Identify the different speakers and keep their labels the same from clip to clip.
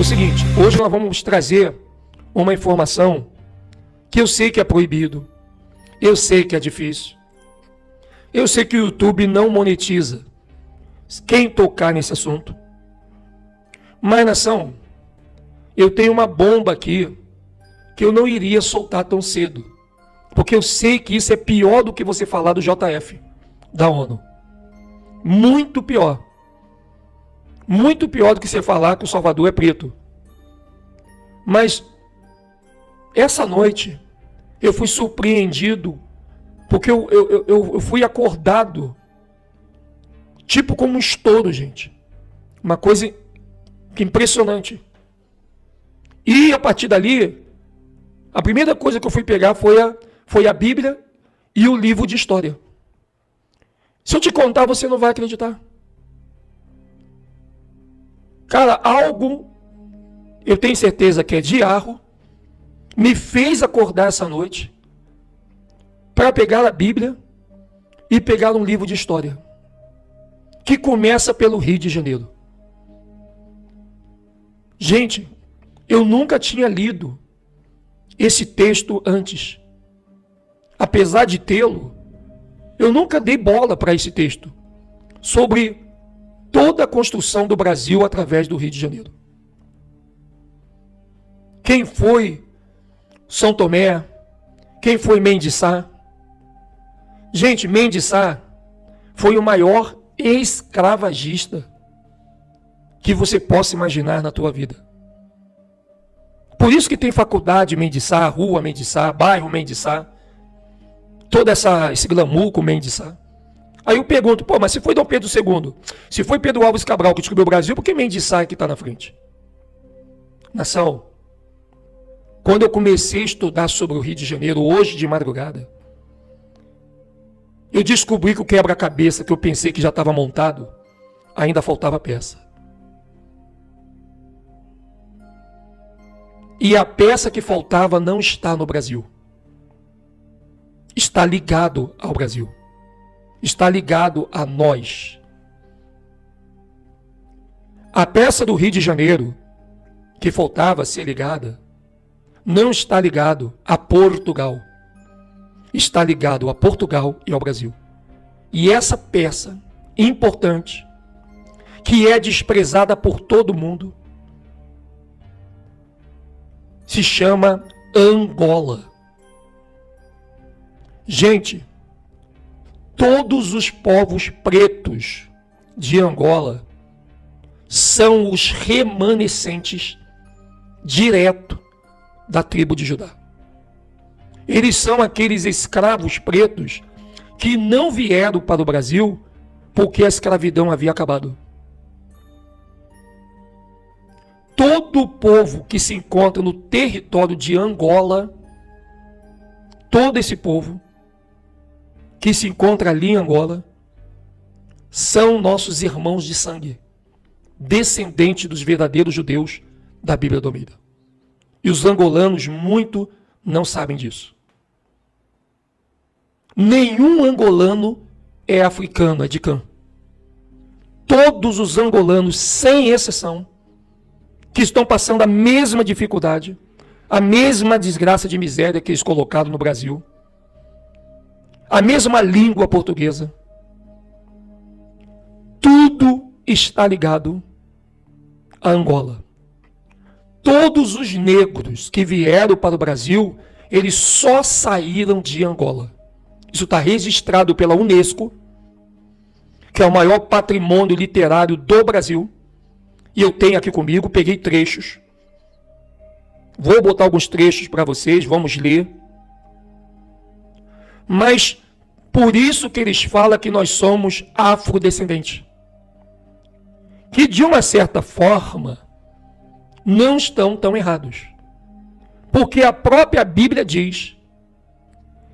Speaker 1: O seguinte, hoje nós vamos trazer uma informação que eu sei que é proibido, eu sei que é difícil, eu sei que o YouTube não monetiza quem tocar nesse assunto. Mas, nação, eu tenho uma bomba aqui que eu não iria soltar tão cedo, porque eu sei que isso é pior do que você falar do JF, da ONU. Muito pior. Muito pior do que você falar que o Salvador é preto. Mas essa noite eu fui surpreendido, porque eu fui acordado, tipo como um estouro, gente. Uma coisa impressionante. E a partir dali, a primeira coisa que eu fui pegar foi a Bíblia e o livro de história. Se eu te contar, você não vai acreditar. Cara, algo, eu tenho certeza que é diarro, me fez acordar essa noite para pegar a Bíblia e pegar um livro de história, que começa pelo Rio de Janeiro. Gente, eu nunca tinha lido esse texto antes. Apesar de tê-lo, eu nunca dei bola para esse texto sobre toda a construção do Brasil através do Rio de Janeiro. Quem foi São Tomé? Quem foi Mendes Sá? Gente, Mendes Sá foi o maior escravagista que você possa imaginar na tua vida. Por isso que tem faculdade Mendes Sá, rua Mendes Sá, bairro Mendes Sá, todo esse glamour com Mendes Sá. Aí eu pergunto, mas se foi Dom Pedro II, se foi Pedro Álvares Cabral que descobriu o Brasil, por que Mendes Sá é que está na frente? Nação, quando eu comecei a estudar sobre o Rio de Janeiro, hoje de madrugada, eu descobri que o quebra-cabeça que eu pensei que já estava montado, ainda faltava peça. E a peça que faltava não está no Brasil. Está ligado ao Brasil. Está ligado a nós. A peça do Rio de Janeiro, que faltava ser ligada, não está ligado a Portugal. Está ligado a Portugal e ao Brasil. E essa peça importante, que é desprezada por todo mundo, se chama Angola. Gente, todos os povos pretos de Angola são os remanescentes direto da tribo de Judá. Eles são aqueles escravos pretos que não vieram para o Brasil porque a escravidão havia acabado. Todo o povo que se encontra no território de Angola, todo esse povo que se encontra ali em Angola, são nossos irmãos de sangue, descendentes dos verdadeiros judeus da Bíblia do Almeida. E os angolanos muito não sabem disso. Nenhum angolano é africano, é de Cã. Todos os angolanos, sem exceção, que estão passando a mesma dificuldade, a mesma desgraça de miséria que eles colocaram no Brasil, a mesma língua portuguesa, tudo está ligado a Angola. Todos os negros que vieram para o Brasil, eles só saíram de Angola. Isso está registrado pela Unesco, que é o maior patrimônio literário do Brasil. E eu tenho aqui comigo, peguei trechos. Vou botar alguns trechos para vocês, vamos ler. Mas por isso que eles falam que nós somos afrodescendentes. Que de uma certa forma não estão tão errados. Porque a própria Bíblia diz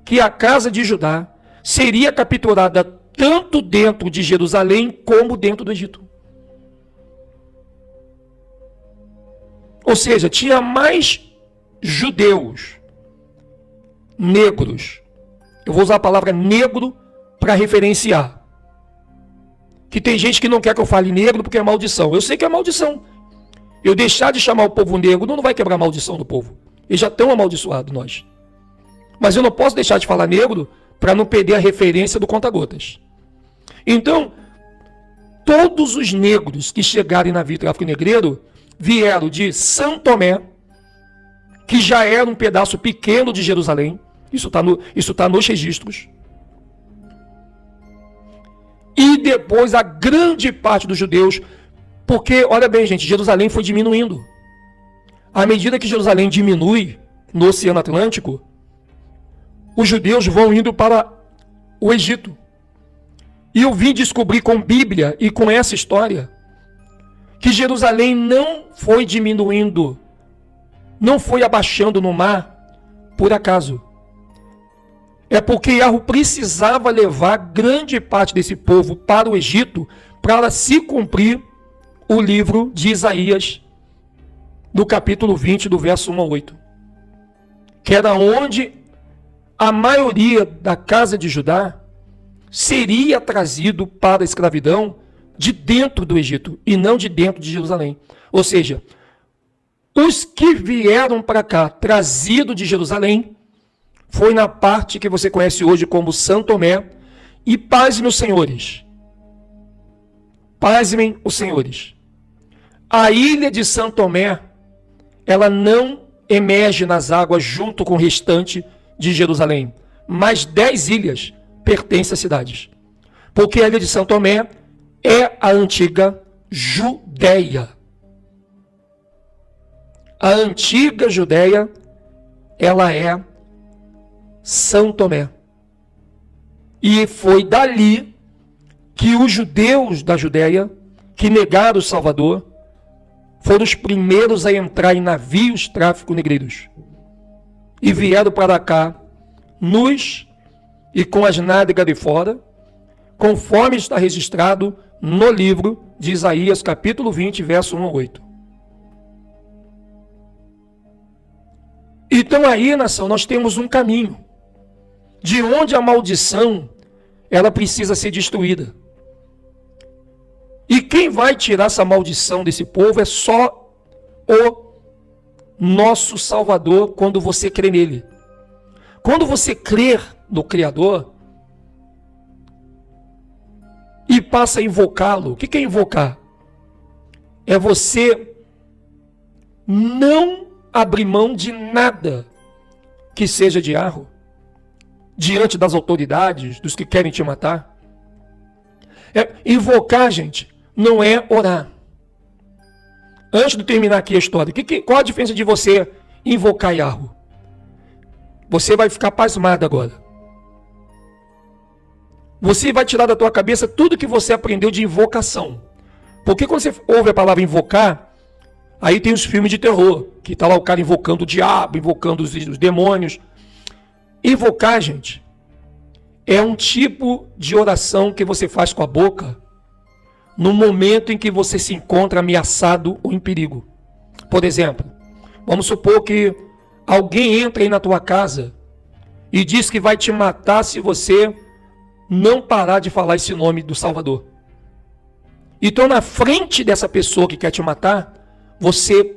Speaker 1: que a casa de Judá seria capturada tanto dentro de Jerusalém como dentro do Egito. Ou seja, tinha mais judeus negros. Eu vou usar a palavra negro para referenciar. que tem gente que não quer que eu fale negro porque é maldição. Eu sei que é maldição. Eu deixar de chamar o povo negro não vai quebrar a maldição do povo. Eles já estão amaldiçoados, nós. Mas eu não posso deixar de falar negro para não perder a referência do conta-gotas. Então, todos os negros que chegarem na via tráfico negreiro vieram de São Tomé, que já era um pedaço pequeno de Jerusalém. Isso tá nos registros. E depois a grande parte dos judeus, porque, olha bem, gente, Jerusalém foi diminuindo. À medida que Jerusalém diminui no Oceano Atlântico, os judeus vão indo para o Egito. E eu vim descobrir com Bíblia e com essa história que Jerusalém não foi diminuindo, não foi abaixando no mar por acaso. É porque Yahweh precisava levar grande parte desse povo para o Egito para se cumprir o livro de Isaías, do capítulo 20, do verso 1 a 8. Que era onde a maioria da casa de Judá seria trazido para a escravidão de dentro do Egito e não de dentro de Jerusalém. Ou seja, os que vieram para cá, trazido de Jerusalém, foi na parte que você conhece hoje como São Tomé. E pasmem os senhores. Pasmem os senhores. A ilha de São Tomé, ela não emerge nas águas junto com o restante de Jerusalém. Mas 10 ilhas pertencem a cidades. Porque a ilha de São Tomé é a antiga Judéia. A antiga Judéia, ela é São Tomé. E foi dali que os judeus da Judéia, que negaram o Salvador, foram os primeiros a entrar em navios tráfico negreiros. E vieram para cá, nus e com as nádegas de fora, conforme está registrado no livro de Isaías, capítulo 20, verso 1 a 8. Então aí, nação, nós temos um caminho de onde a maldição ela precisa ser destruída. E quem vai tirar essa maldição desse povo é só o nosso Salvador, quando você crê nele. Quando você crer no Criador e passa a invocá-lo. O que é invocar? É você não abrir mão de nada que seja de Yahweh diante das autoridades, dos que querem te matar. Invocar, gente, não é orar. Antes de terminar aqui a história, qual a diferença de você invocar Yahweh? Você vai ficar pasmado agora. Você vai tirar da tua cabeça tudo que você aprendeu de invocação. Porque quando você ouve a palavra invocar, aí tem os filmes de terror, que está lá o cara invocando o diabo, invocando os demônios. Invocar, gente, é um tipo de oração que você faz com a boca no momento em que você se encontra ameaçado ou em perigo. Por exemplo, vamos supor que alguém entra aí na tua casa e diz que vai te matar se você não parar de falar esse nome do Salvador. Então, na frente dessa pessoa que quer te matar, você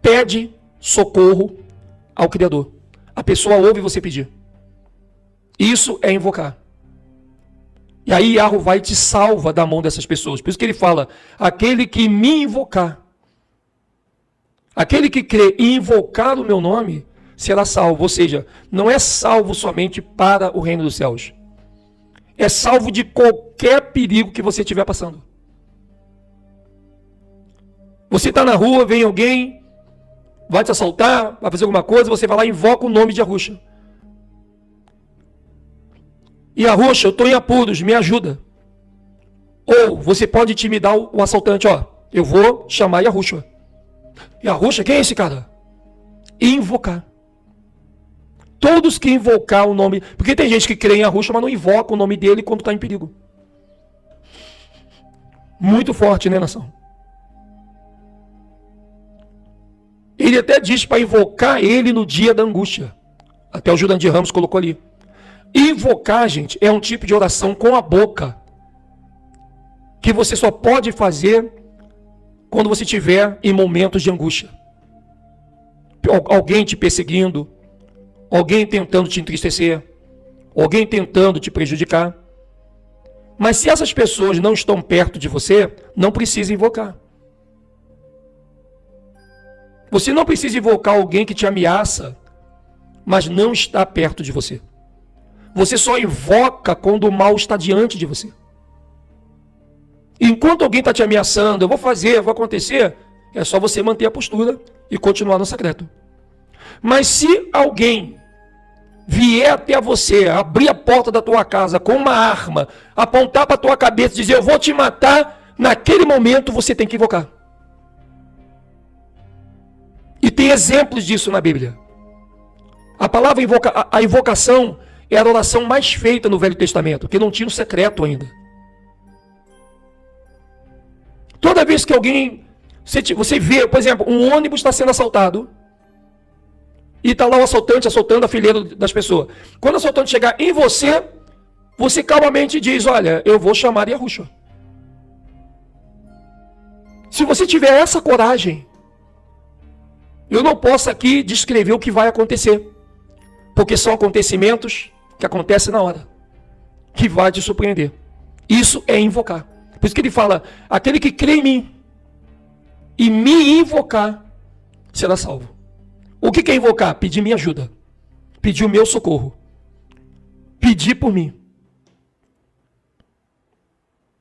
Speaker 1: pede socorro ao Criador. A pessoa ouve você pedir. Isso é invocar. E aí Yahweh vai e te salva da mão dessas pessoas. Por isso que ele fala, aquele que me invocar, aquele que crê e invocar o meu nome, será salvo. Ou seja, não é salvo somente para o reino dos céus. É salvo de qualquer perigo que você estiver passando. Você está na rua, vem alguém, vai te assaltar, vai fazer alguma coisa, você vai lá e invoca o nome de Yahushua. E Yahushua, eu estou em apuros, me ajuda. Ou você pode intimidar o assaltante, ó, eu vou chamar Yahushua. Yahushua, quem é esse cara? E invocar. Todos que invocar o nome, porque tem gente que crê em Yahushua, mas não invoca o nome dele quando está em perigo. Muito forte, né, nação? Ele até diz para invocar ele no dia da angústia. Até o Jurandir Ramos colocou ali. Invocar, gente, é um tipo de oração com a boca. que você só pode fazer quando você estiver em momentos de angústia. Alguém te perseguindo, alguém tentando te entristecer, alguém tentando te prejudicar. Mas se essas pessoas não estão perto de você, não precisa invocar. Você não precisa invocar alguém que te ameaça, mas não está perto de você. Você só invoca quando o mal está diante de você. Enquanto alguém está te ameaçando, eu vou fazer, vai acontecer, é só você manter a postura e continuar no secreto. Mas se alguém vier até você, abrir a porta da tua casa com uma arma, apontar para a tua cabeça e dizer, eu vou te matar, naquele momento você tem que invocar. E tem exemplos disso na Bíblia. A palavra a invocação era a oração mais feita no Velho Testamento, porque não tinha um secreto ainda. Toda vez que alguém, você vê, por exemplo, um ônibus está sendo assaltado, e está lá o assaltante assaltando a fileira das pessoas. Quando o assaltante chegar em você, você calmamente diz, olha, eu vou chamar Yahushua. Se você tiver essa coragem, eu não posso aqui descrever o que vai acontecer, porque são acontecimentos que acontecem na hora, que vai te surpreender. Isso é invocar. Por isso que ele fala, aquele que crê em mim e me invocar, será salvo. O que é invocar? Pedir minha ajuda, pedir o meu socorro, pedir por mim.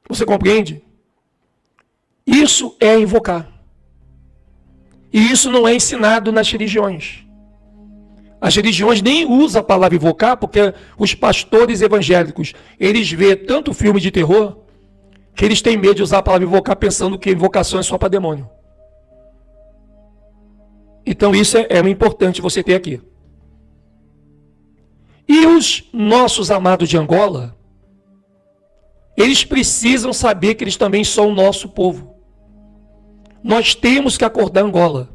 Speaker 1: Você compreende? Isso é invocar. E isso não é ensinado nas religiões. As religiões nem usam a palavra invocar, porque os pastores evangélicos, eles vêem tanto filme de terror, que eles têm medo de usar a palavra invocar, pensando que invocação é só para demônio. Então isso é importante você ter aqui. E os nossos amados de Angola, eles precisam saber que eles também são o nosso povo. Nós temos que acordar Angola.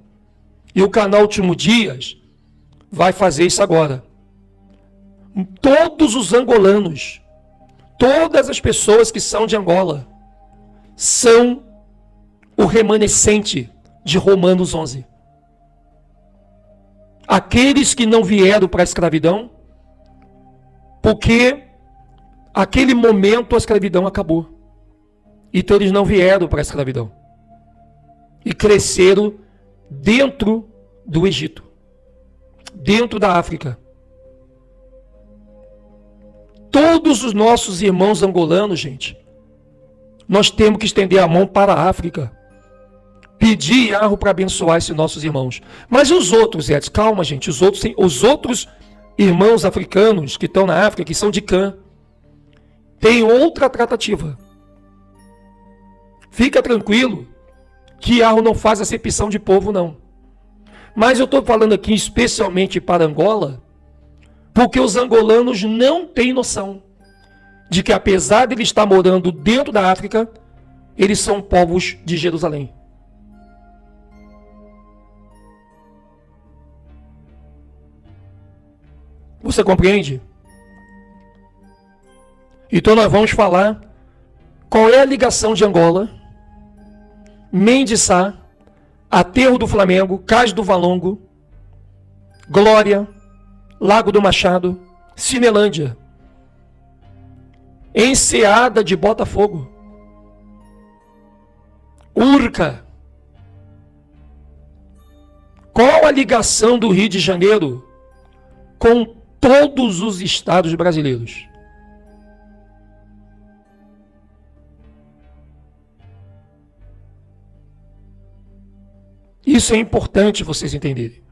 Speaker 1: E o canal Último Dias vai fazer isso agora. Todos os angolanos, todas as pessoas que são de Angola, são o remanescente de Romanos 11. Aqueles que não vieram para a escravidão, porque aquele momento a escravidão acabou. Então eles não vieram para a escravidão. E cresceram dentro do Egito, dentro da África. Todos os nossos irmãos angolanos, gente, nós temos que estender a mão para a África. Pedir Yahweh para abençoar esses nossos irmãos. Mas e os outros, Edson? Calma, gente. Os outros irmãos africanos que estão na África, que são de Cã, tem outra tratativa. Fica tranquilo que Yahweh não faz acepção de povo, não. Mas eu estou falando aqui especialmente para Angola, porque os angolanos não têm noção de que, apesar de eles estar morando dentro da África, eles são povos de Jerusalém. Você compreende? Então nós vamos falar qual é a ligação de Angola, Mendiçá, Aterro do Flamengo, Cais do Valongo, Glória, Lago do Machado, Cinelândia, Enseada de Botafogo, Urca. Qual a ligação do Rio de Janeiro com todos os estados brasileiros? Isso é importante vocês entenderem.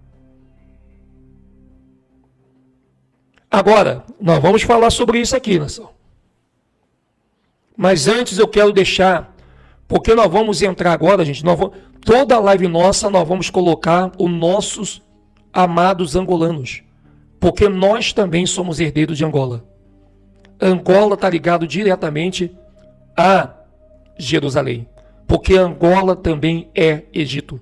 Speaker 1: Agora, nós vamos falar sobre isso aqui, nação. Mas antes eu quero deixar, porque nós vamos entrar agora, gente, toda a live nossa nós vamos colocar os nossos amados angolanos. Porque nós também somos herdeiros de Angola. Angola está ligado diretamente a Jerusalém. Porque Angola também é Egito.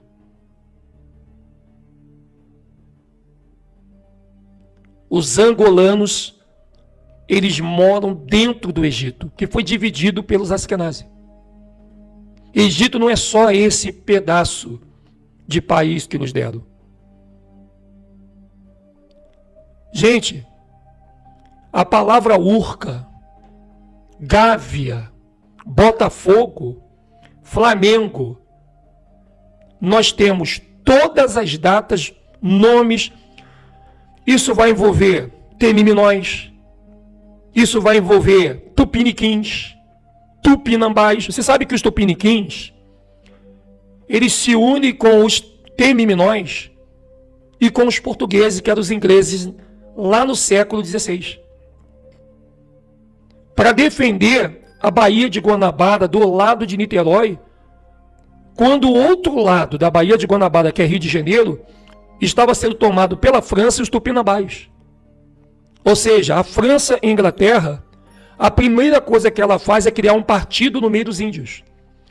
Speaker 1: Os angolanos, eles moram dentro do Egito, que foi dividido pelos Askenazi. Egito não é só esse pedaço de país que nos deram. Gente, a palavra Urca, Gávea, Botafogo, Flamengo, nós temos todas as datas, nomes. Isso vai envolver Temiminóis, isso vai envolver Tupiniquins, Tupinambás. Você sabe que os Tupiniquins, eles se unem com os Temiminóis e com os portugueses, que eram os ingleses, lá no século XVI. Para defender a Baía de Guanabara do lado de Niterói, quando o outro lado da Baía de Guanabara, que é Rio de Janeiro, estava sendo tomado pela França e os Tupinambás. Ou seja, a França e a Inglaterra, a primeira coisa que ela faz é criar um partido no meio dos índios.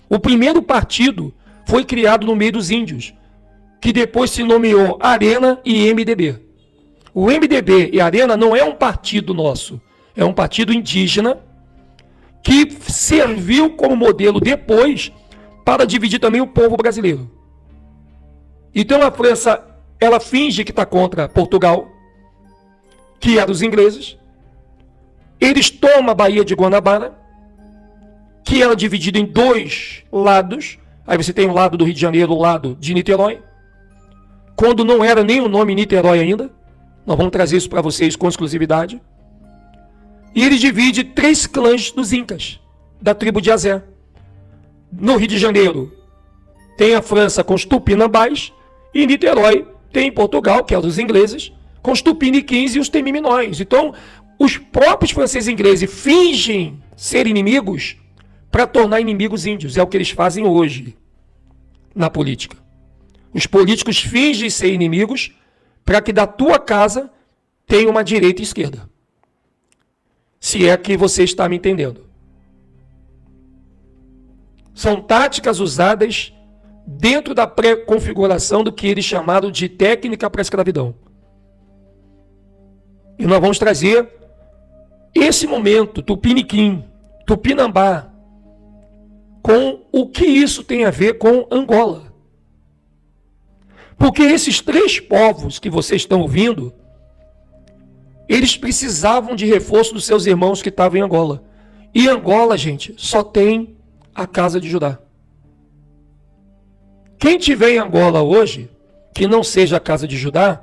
Speaker 1: O primeiro partido foi criado no meio dos índios, que depois se nomeou Arena e MDB. O MDB e Arena não é um partido nosso, é um partido indígena que serviu como modelo depois para dividir também o povo brasileiro. Então a França, ela finge que está contra Portugal, que é dos ingleses. Eles tomam a Baía de Guanabara, que era dividida em dois lados. Aí você tem o lado do Rio de Janeiro, o lado de Niterói. Quando não era nem o nome Niterói ainda. Nós vamos trazer isso para vocês com exclusividade. E ele divide 3 clãs dos Incas, da tribo de Azé. No Rio de Janeiro tem a França com os Tupinambás, e em Niterói tem Portugal, que é dos ingleses, com os Tupiniquins e os Temiminóis. Então, os próprios franceses e ingleses fingem ser inimigos para tornar inimigos índios. É o que eles fazem hoje na política. Os políticos fingem ser inimigos para que da tua casa tenha uma direita e esquerda. Se é que você está me entendendo. São táticas usadas dentro da pré-configuração do que eles chamaram de técnica para a escravidão. E nós vamos trazer esse momento, Tupiniquim, Tupinambá, com o que isso tem a ver com Angola. Porque esses 3 povos que vocês estão ouvindo, eles precisavam de reforço dos seus irmãos que estavam em Angola. E Angola, gente, só tem a casa de Judá. Quem tiver em Angola hoje, que não seja a casa de Judá,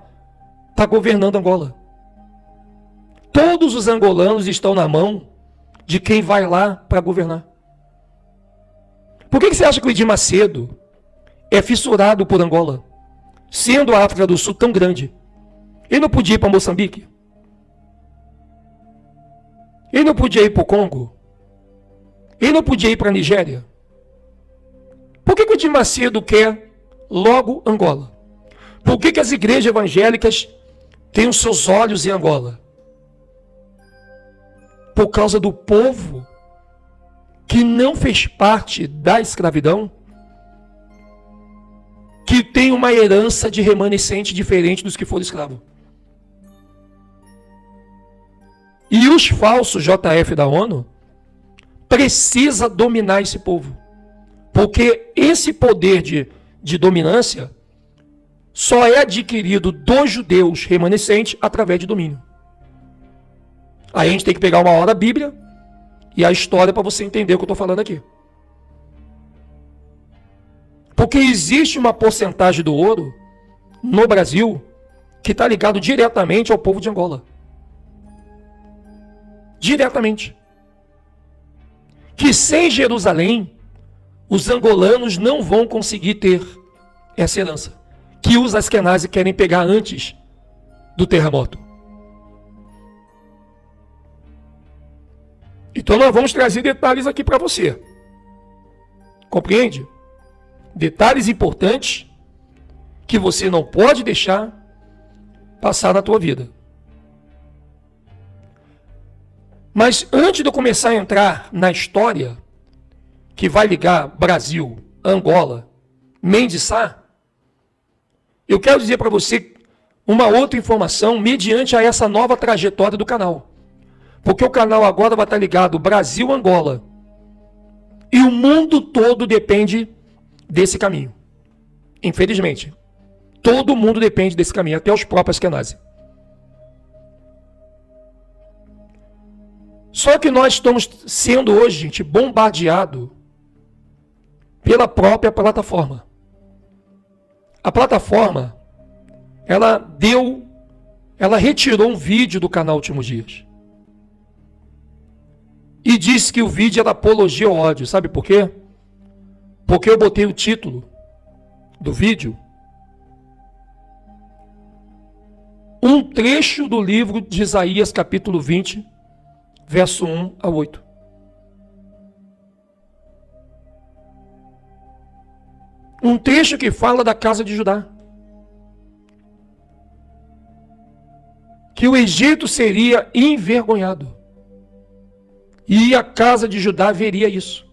Speaker 1: está governando Angola. Todos os angolanos estão na mão de quem vai lá para governar. Por que você acha que o Edir Macedo é fissurado por Angola? Sendo a África do Sul tão grande. Ele não podia ir para Moçambique? Ele não podia ir para o Congo? Ele não podia ir para a Nigéria? Por que o Edir Macedo quer logo Angola? Por que as igrejas evangélicas têm os seus olhos em Angola? Por causa do povo que não fez parte da escravidão, que tem uma herança de remanescente diferente dos que foram escravos. E os falsos JF da ONU precisa dominar esse povo. Porque esse poder de dominância só é adquirido dos judeus remanescentes através de domínio. Aí a gente tem que pegar uma hora a Bíblia e a história para você entender o que eu estou falando aqui. Porque existe uma porcentagem do ouro no Brasil que está ligado diretamente ao povo de Angola. Diretamente. Que sem Jerusalém, os angolanos não vão conseguir ter essa herança. Que os askenazes querem pegar antes do terremoto. Então nós vamos trazer detalhes aqui para você. Compreende? Detalhes importantes que você não pode deixar passar na tua vida. Mas antes de eu começar a entrar na história que vai ligar Brasil, Angola, Mendes Sá, eu quero dizer para você uma outra informação mediante a essa nova trajetória do canal. Porque o canal agora vai estar ligado Brasil-Angola, E o mundo todo depende desse caminho. Infelizmente. Todo mundo depende desse caminho, até os próprios Ashkenazi. Só que nós estamos sendo hoje, gente, bombardeado pela própria plataforma. A plataforma, ela retirou um vídeo do canal Últimos Dias. E disse que o vídeo era apologia ao ódio. Sabe por quê? Porque eu botei o título do vídeo, um trecho do livro de Isaías, capítulo 20, verso 1 a 8. Um trecho que fala da casa de Judá. Que o Egito seria envergonhado. E a casa de Judá veria isso.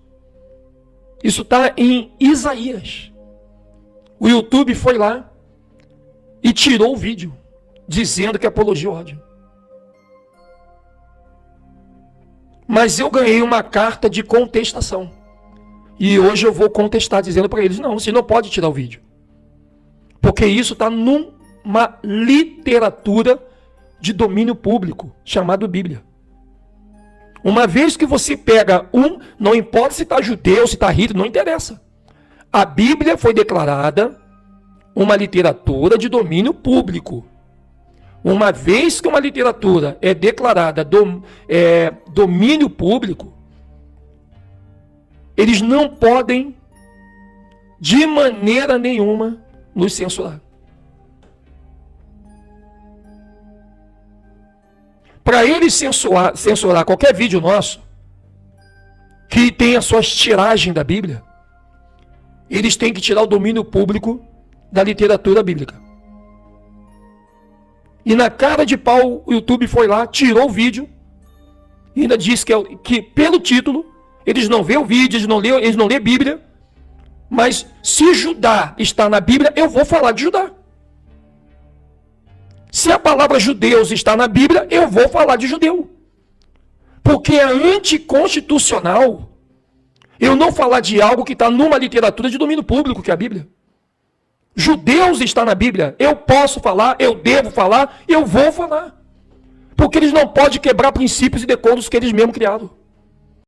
Speaker 1: Isso está em Isaías. O YouTube foi lá e tirou o vídeo, dizendo que é apologia ao ódio. Mas eu ganhei uma carta de contestação. E hoje eu vou contestar, dizendo para eles, não, você não pode tirar o vídeo. Porque isso está numa literatura de domínio público, chamado Bíblia. Uma vez que você pega não importa se está judeu, se está Hitler, não interessa. A Bíblia foi declarada uma literatura de domínio público. Uma vez que uma literatura é declarada domínio público, eles não podem, de maneira nenhuma, nos censurar. Para eles censurar qualquer vídeo nosso, que tenha suas tiragens da Bíblia, eles têm que tirar o domínio público da literatura bíblica. E na cara de pau, o YouTube foi lá, tirou o vídeo, e ainda disse que pelo título, eles não vêem o vídeo, eles não lêem Bíblia, mas se Judá está na Bíblia, eu vou falar de Judá. Se a palavra judeus está na Bíblia, eu vou falar de judeu. Porque é anticonstitucional eu não falar de algo que está numa literatura de domínio público, que é a Bíblia. Judeus está na Bíblia, eu posso falar, eu devo falar, eu vou falar. Porque eles não podem quebrar princípios e decoros que eles mesmos criaram.